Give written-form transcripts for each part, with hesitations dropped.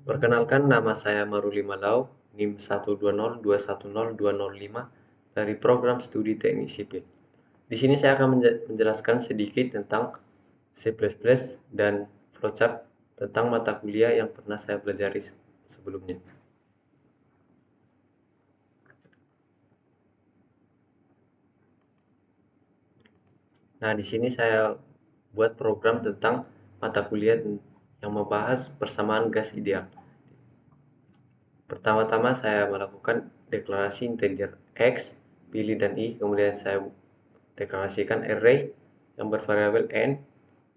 Perkenalkan, nama saya Maruli Malau, NIM 120210205 dari Program Studi Teknik Sipil. Di sini saya akan menjelaskan sedikit tentang C++ dan flowchart tentang mata kuliah yang pernah saya pelajari sebelumnya. Nah, di sini saya buat program tentang mata kuliah yang membahas persamaan gas ideal. Pertama-tama saya melakukan deklarasi integer X, pilih dan I, kemudian saya deklarasikan array yang bervariabel N,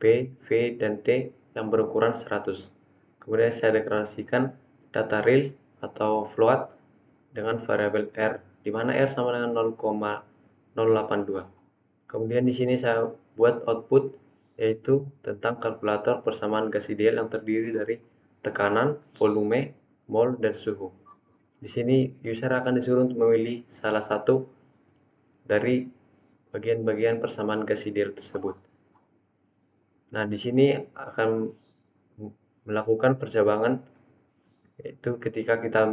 P, V, dan T yang berukuran 100. Kemudian saya deklarasikan data real atau float dengan variabel R, di mana R sama dengan 0,082. Kemudian di sini saya buat output, yaitu tentang kalkulator persamaan gas ideal yang terdiri dari tekanan, volume, mol, dan suhu. Di sini user akan disuruh untuk memilih salah satu dari bagian-bagian persamaan gas ideal tersebut. Nah, di sini akan melakukan percabangan, yaitu ketika kita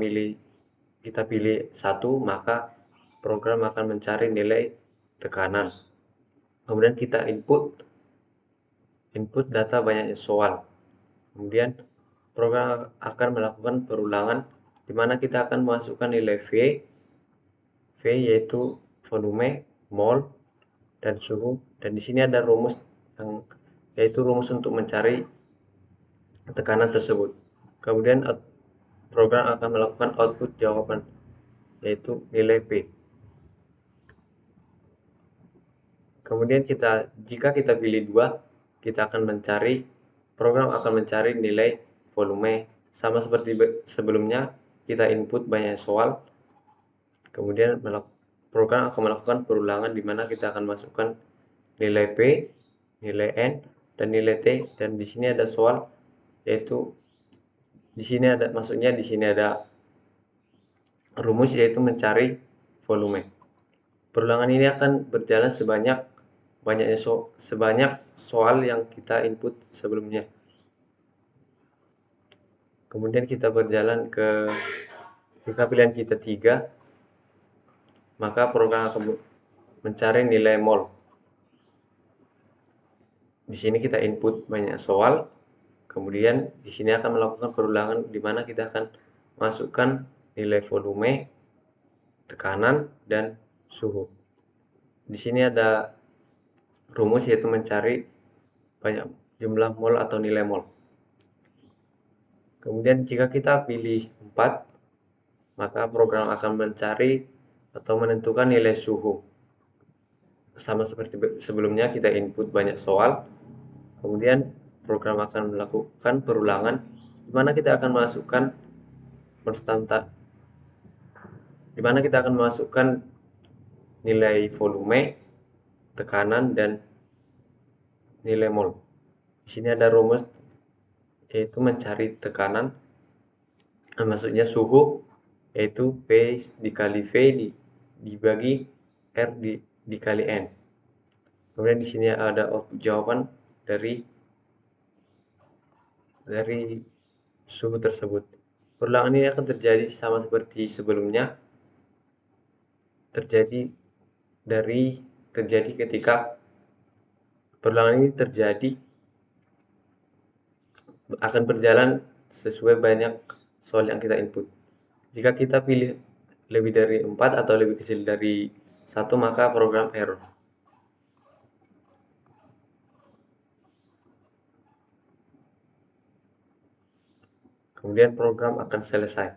pilih satu, maka program akan mencari nilai tekanan. Kemudian kita input data banyaknya soal. Kemudian program akan melakukan perulangan di mana kita akan memasukkan nilai V yaitu volume, mol, dan suhu. Dan di sini ada rumus yaitu rumus untuk mencari tekanan tersebut. Kemudian program akan melakukan output jawaban, yaitu nilai P. Kemudian jika kita pilih 2, program akan mencari nilai volume. Sama seperti sebelumnya, kita input banyak soal. Kemudian program akan melakukan perulangan di mana kita akan masukkan nilai P, nilai N, dan nilai T. Dan di sini ada soal, yaitu di sini ada rumus, yaitu mencari volume. Perulangan ini akan berjalan sebanyak soal yang kita input sebelumnya. Kemudian kita berjalan jika pilihan kita 3, maka program akan mencari nilai mol. Di sini kita input banyak soal, kemudian di sini akan melakukan perulangan di mana kita akan masukkan nilai volume, tekanan, dan suhu. Di sini ada rumus, yaitu mencari banyak jumlah mol atau nilai mol. Kemudian jika kita pilih 4, maka program akan mencari atau menentukan nilai suhu. Sama seperti sebelumnya, kita input banyak soal, kemudian program akan melakukan perulangan di mana kita akan masukkan nilai volume, tekanan, dan nilai mol. Di sini ada rumus, yaitu mencari tekanan, maksudnya suhu, yaitu P dikali V dibagi R dikali N. Kemudian di sini ada output jawaban dari suhu tersebut. Perulangan ini akan terjadi sama seperti sebelumnya, terjadi ketika perulangan ini akan berjalan sesuai banyak soal yang kita input. Jika kita pilih lebih dari 4 atau lebih kecil dari 1, maka program error. Kemudian program akan selesai.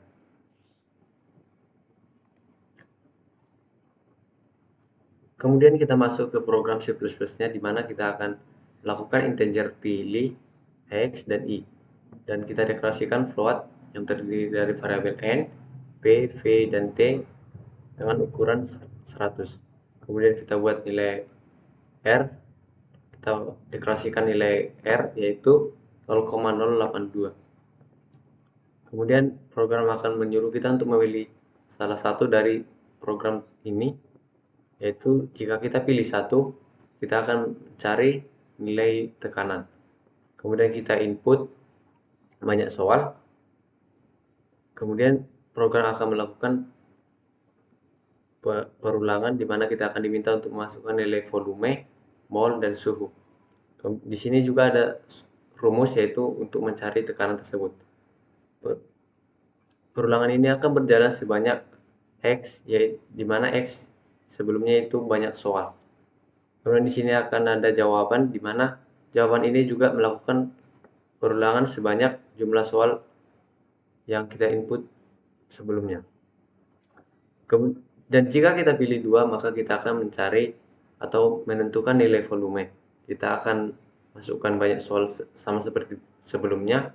Kemudian kita masuk ke program C++-nya, di mana kita akan melakukan integer pilih, X, dan I. Dan kita deklarasikan float yang terdiri dari variabel N, P, V, dan T dengan ukuran 100. Kemudian kita buat nilai R, kita deklarasikan nilai R, yaitu 0,082. Kemudian program akan menyuruh kita untuk memilih salah satu dari program ini, yaitu jika kita pilih 1, kita akan cari nilai tekanan. Kemudian kita input banyak soal, Kemudian program akan melakukan perulangan di mana kita akan diminta untuk memasukkan nilai volume, mol, dan suhu. Di sini juga ada rumus yaitu untuk mencari tekanan tersebut. Perulangan ini akan berjalan sebanyak X, yaitu di mana X sebelumnya itu banyak soal. Kemudian di sini akan ada jawaban di mana jawaban ini juga melakukan perulangan sebanyak jumlah soal yang kita input sebelumnya. Dan jika kita pilih 2, maka kita akan mencari atau menentukan nilai volume. Kita akan masukkan banyak soal sama seperti sebelumnya,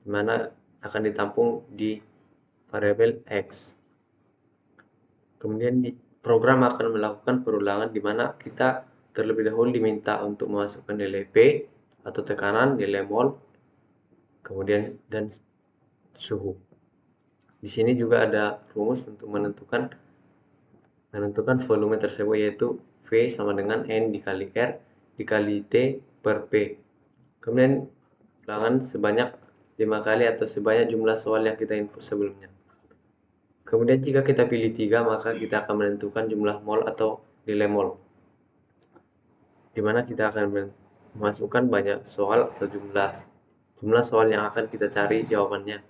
di mana akan ditampung di variabel X. Kemudian program akan melakukan perulangan di mana kita terlebih dahulu diminta untuk memasukkan nilai P atau tekanan, nilai mol, kemudian dan suhu. Di sini juga ada rumus untuk menentukan volume tersebut, yaitu V sama dengan N dikali R dikali T per P. Kemudian ulangan sebanyak 5 kali atau sebanyak jumlah soal yang kita input sebelumnya. Kemudian jika kita pilih 3, maka kita akan menentukan jumlah mol atau nilai mol, di mana kita akan memasukkan banyak soal atau jumlah soal yang akan kita cari jawabannya.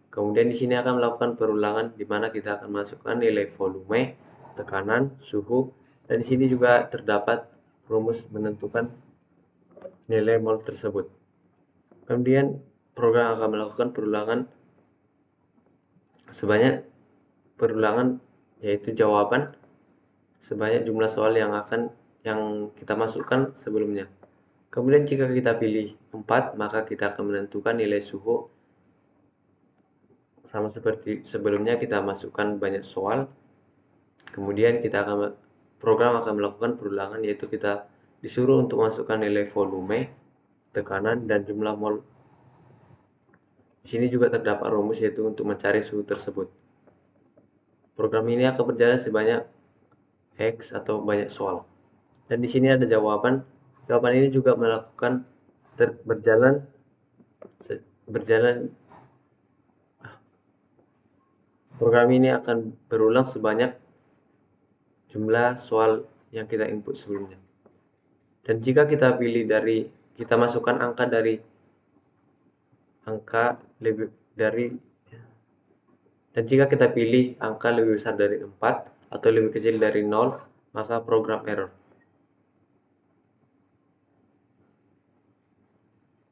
Kemudian di sini akan melakukan perulangan di mana kita akan masukkan nilai volume, tekanan, suhu, dan di sini juga terdapat rumus menentukan nilai mol tersebut. Kemudian program akan melakukan perulangan yaitu jawaban sebanyak jumlah soal yang kita masukkan sebelumnya. Kemudian jika kita pilih 4, maka kita akan menentukan nilai suhu. Sama seperti sebelumnya, kita masukkan banyak soal. Kemudian program akan melakukan perulangan, yaitu kita disuruh untuk masukkan nilai volume, tekanan, dan jumlah mol. Di sini juga terdapat rumus yaitu untuk mencari suhu tersebut. Program ini akan berjalan sebanyak X atau banyak soal. Dan di sini ada jawaban. Jawaban ini juga melakukan berjalan. Program ini akan berulang sebanyak jumlah soal yang kita input sebelumnya. Dan jika kita masukkan dan jika kita pilih angka lebih besar dari 4 atau lebih kecil dari 0, maka program error.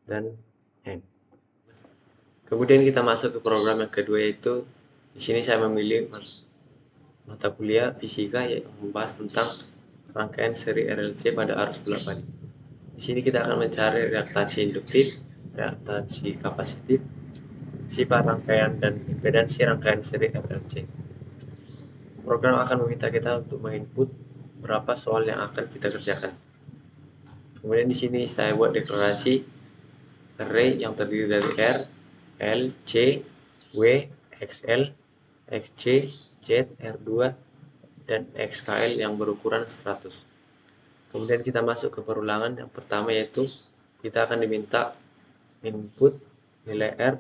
Dan end. Kemudian kita masuk ke program yang kedua, yaitu di sini saya memilih mata kuliah fisika yang membahas tentang rangkaian seri RLC pada arus bolak-balik. Di sini kita akan mencari reaktansi induktif, reaktansi kapasitif, sifat rangkaian, dan impedansi rangkaian seri RLC. Program akan meminta kita untuk menginput berapa soal yang akan kita kerjakan. Kemudian di sini saya buat deklarasi array yang terdiri dari R, L, C, W, XL, XC, Z, R2, dan XKL yang berukuran 100. Kemudian kita masuk ke perulangan yang pertama, yaitu kita akan diminta input nilai R,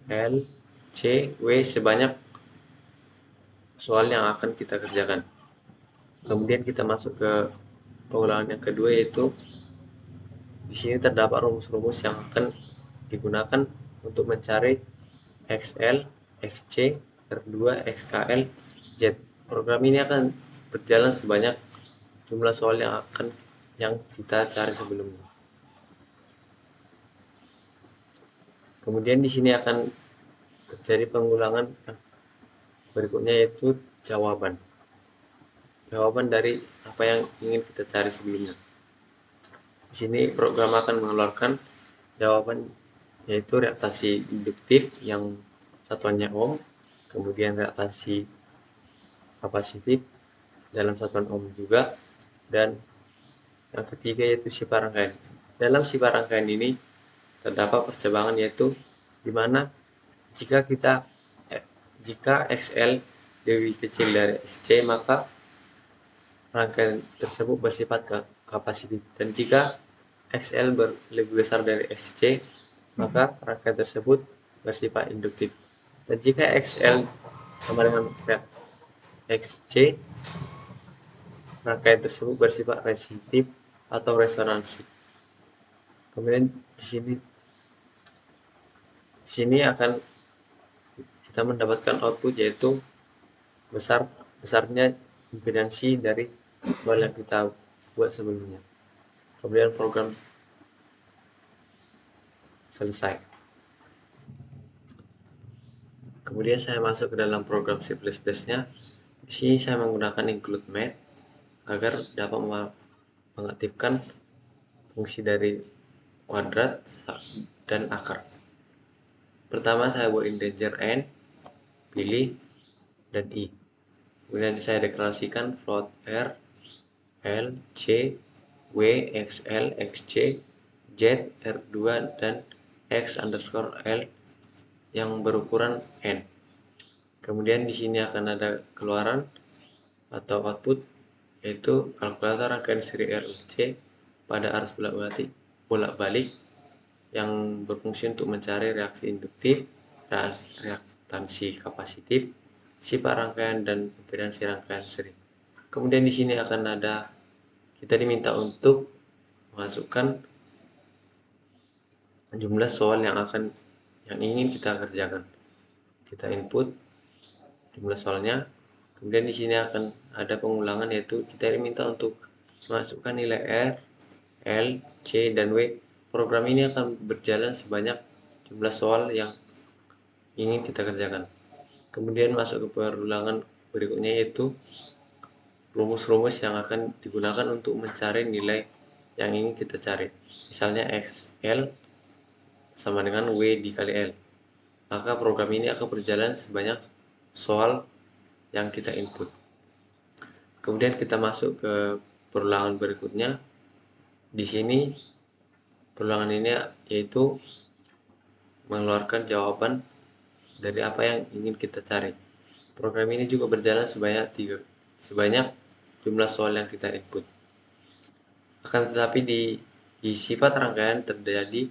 L, C, W sebanyak soal yang akan kita kerjakan. Kemudian kita masuk ke pengulangan yang kedua, yaitu di sini terdapat rumus-rumus yang akan digunakan untuk mencari XL, XC, R2, XKL, Z. Program ini akan berjalan sebanyak jumlah soal yang kita cari sebelumnya. Kemudian di sini akan terjadi pengulangan berikutnya, yaitu jawaban dari apa yang ingin kita cari sebelumnya. Di sini program akan mengeluarkan jawaban, yaitu reaktasi induktif yang satuannya ohm, kemudian reaktasi kapasitif dalam satuan ohm juga, dan yang ketiga yaitu sifat rangkaian. Dalam sifat rangkaian ini terdapat percabangan, yaitu di mana jika XL lebih kecil dari XC, maka rangkaian tersebut bersifat kapasitif, dan jika XL lebih besar dari XC, maka rangkaian tersebut bersifat induktif. Dan jika XL sama dengan XC, rangkaian tersebut bersifat resistif atau resonansi. Kemudian di sini akan kita mendapatkan output yaitu besarnya impedansi dari soal yang kita buat sebelumnya. Kemudian program selesai. Kemudian saya masuk ke dalam program C++-nya. Di sini saya menggunakan include math agar dapat mengaktifkan fungsi dari kuadrat dan akar. Pertama saya buat integer n, pilih, dan i. Kemudian saya deklarasikan float r, l, c, w, xl, xc, z, r2, dan x underscore l yang berukuran n. Kemudian di sini akan ada keluaran atau output, yaitu kalkulator rangkaian seri RLC pada arus bolak-balik yang berfungsi untuk mencari reaksi induktif, reaktansi kapasitif, sifat rangkaian, dan impedansi rangkaian seri. Kemudian di sini akan ada, kita diminta untuk masukkan jumlah soal yang ingin kita kerjakan. Kita input jumlah soalnya. Kemudian di sini akan ada pengulangan, yaitu kita diminta untuk masukkan nilai R, L, C, dan W. Program ini akan berjalan sebanyak jumlah soal yang ingin kita kerjakan. Kemudian masuk ke perulangan berikutnya, yaitu rumus-rumus yang akan digunakan untuk mencari nilai yang ingin kita cari. Misalnya XL sama dengan W dikali L. Maka program ini akan berjalan sebanyak soal yang kita input. Kemudian kita masuk ke perulangan berikutnya. Di sini perulangan ini yaitu mengeluarkan jawaban dari apa yang ingin kita cari. Program ini juga berjalan sebanyak jumlah soal yang kita input. Akan tetapi di sifat rangkaian terjadi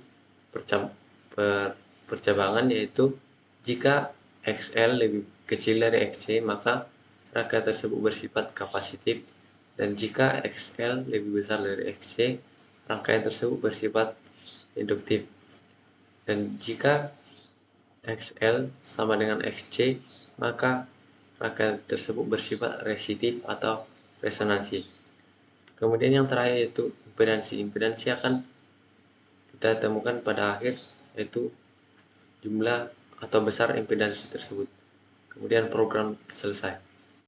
percabangan, yaitu jika XL lebih kecil dari XC, maka rangkaian tersebut bersifat kapasitif, dan jika XL lebih besar dari XC, rangkaian tersebut bersifat induktif. Dan jika XL sama dengan XC, maka rangkaian tersebut bersifat resistif atau resonansi. Kemudian yang terakhir yaitu impedansi. Impedansi akan kita temukan pada akhir, yaitu jumlah atau besar impedansi tersebut. Kemudian program selesai.